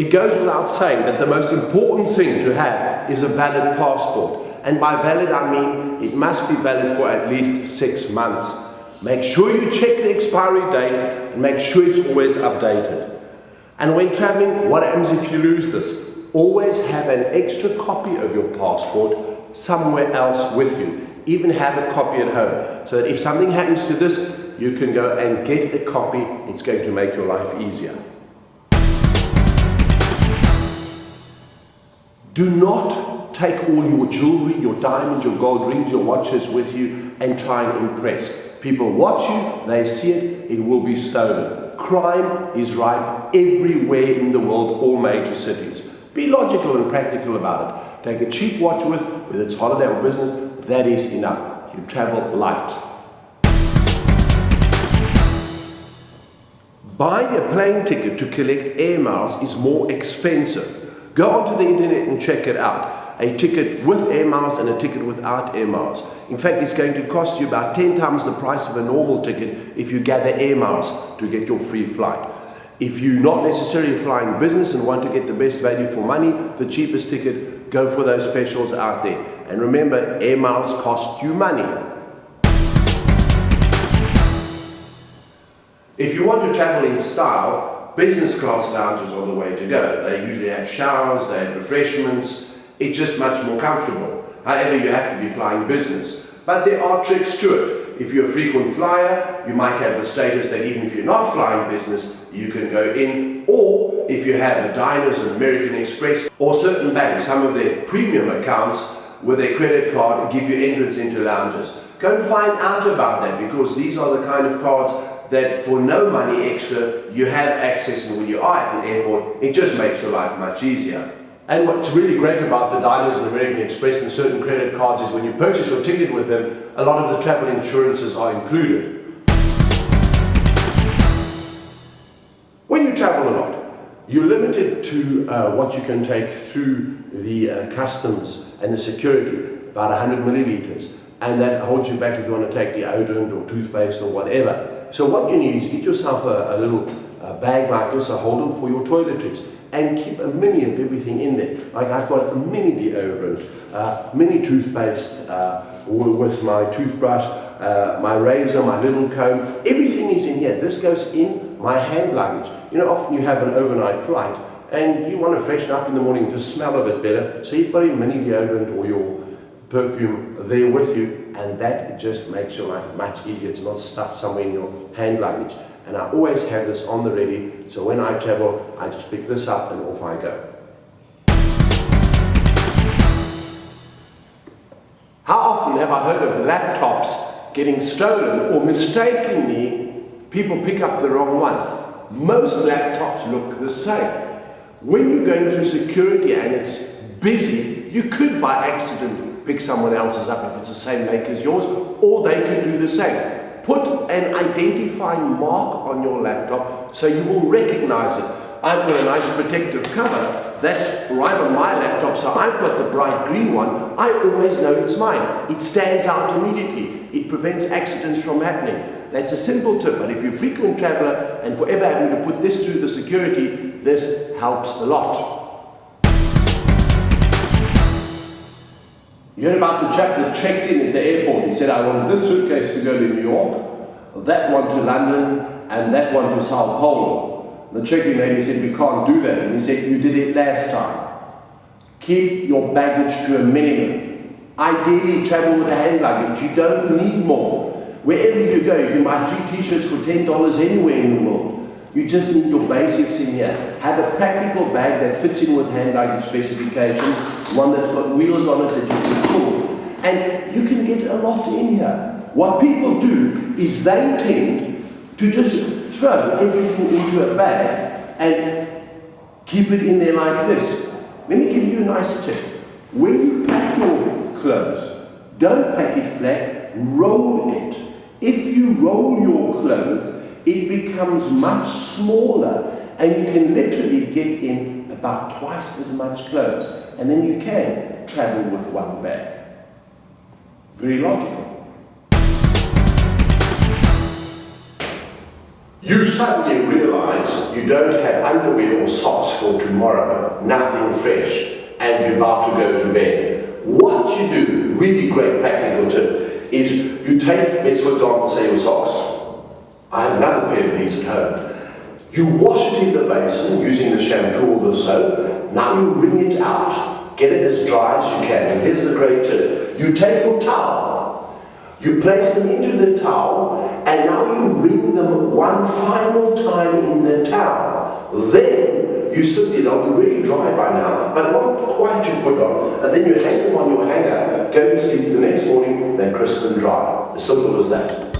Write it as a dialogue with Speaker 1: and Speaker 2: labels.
Speaker 1: It goes without saying that the most important thing to have is a valid passport. And by valid, I mean it must be valid for at least 6 months. Make sure you check the expiry date and make sure it's always updated. And when traveling, what happens if you lose this? Always have an extra copy of your passport somewhere else with you. Even have a copy at home, so that if something happens to this, you can go and get a copy. It's going to make your life easier. Do not take all your jewelry, your diamonds, your gold rings, your watches with you and try and impress. People watch you, they see it, it will be stolen. Crime is rife everywhere in the world, all major cities. Be logical and practical about it. Take a cheap watch with, whether it's holiday or business, that is enough. You travel light. Buying a plane ticket to collect air miles is more expensive. Go onto the internet and check it out. A ticket with air miles and a ticket without air miles. In fact, it's going to cost you about 10 times the price of a normal ticket if you gather air miles to get your free flight. If you're not necessarily flying business and want to get the best value for money, the cheapest ticket, go for those specials out there. And remember, air miles cost you money. If you want to travel in style, business class lounges are the way to go. They usually have showers, they have refreshments. It's just much more comfortable. However, you have to be flying business. But there are tricks to it. If you're a frequent flyer, you might have the status that even if you're not flying business, you can go in. Or if you have a Diners and American Express or certain banks, some of their premium accounts with their credit card give you entrance into lounges. Go and find out about that, because these are the kind of cards that for no money extra you have access, and when you are at an airport, it just makes your life much easier. And what's really great about the Diners and American Express and certain credit cards is when you purchase your ticket with them, a lot of the travel insurances are included. When you travel a lot, you're limited to what you can take through the customs and the security, about 100 milliliters, and that holds you back if you want to take deodorant or toothpaste or whatever. So what you need is get yourself a little bag like this, a holder for your toiletries, and keep a mini of everything in there. Like I've got a mini deodorant, mini toothpaste with my toothbrush, my razor, my little comb. Everything is in here. This goes in my hand luggage. You know, often you have an overnight flight and you want to freshen up in the morning to smell a bit better. So you've got a mini deodorant or your perfume there with you, and that just makes your life much easier. It's not stuffed somewhere in your hand luggage. And I always have this on the ready, so when I travel, I just pick this up and off I go. How often have I heard of laptops getting stolen, or mistakenly people pick up the wrong one? Most laptops look the same. When you're going through security and it's busy, you could by accident pick someone else's up if it's the same make as yours, or they can do the same. Put an identifying mark on your laptop so you will recognize it. I've got a nice protective cover that's right on my laptop, so I've got the bright green one. I always know it's mine. It stands out immediately. It prevents accidents from happening. That's a simple tip, but if you're a frequent traveler and forever having to put this through the security, this helps a lot. You heard about the chap that checked in at the airport. He said, I want this suitcase to go to New York, that one to London, and that one to Sao Paulo. The check-in lady said, we can't do that. And he said, you did it last time. Keep your baggage to a minimum. Ideally, travel with a hand luggage. You don't need more. Wherever you go, you can buy 3 t-shirts for $10 anywhere in the world. You just need your basics in here. Have a practical bag that fits in with hand luggage specifications, one that's got wheels on it that you can pull. And you can get a lot in here. What people do is they tend to just throw everything into a bag and keep it in there like this. Let me give you a nice tip. When you pack your clothes, don't pack it flat, roll it. If you roll your clothes, it becomes much smaller and you can literally get in about twice as much clothes, and then you can travel with one bag. Very logical. You suddenly realize you don't have underwear or socks for tomorrow, nothing fresh, and you're about to go to bed. What you do, really great practical tip, is you take, let's for example say your socks. I have another pair of these at home. You wash it in the basin using the shampoo or the soap. Now you wring it out. Get it as dry as you can. And here's the great tip. You take your towel. You place them into the towel, and now you wring them one final time in the towel. Then you simply, they'll be really dry by now, but not quite you put on. And then you hang them on your hanger, go to sleep the next morning, they're crisp and dry. As simple as that.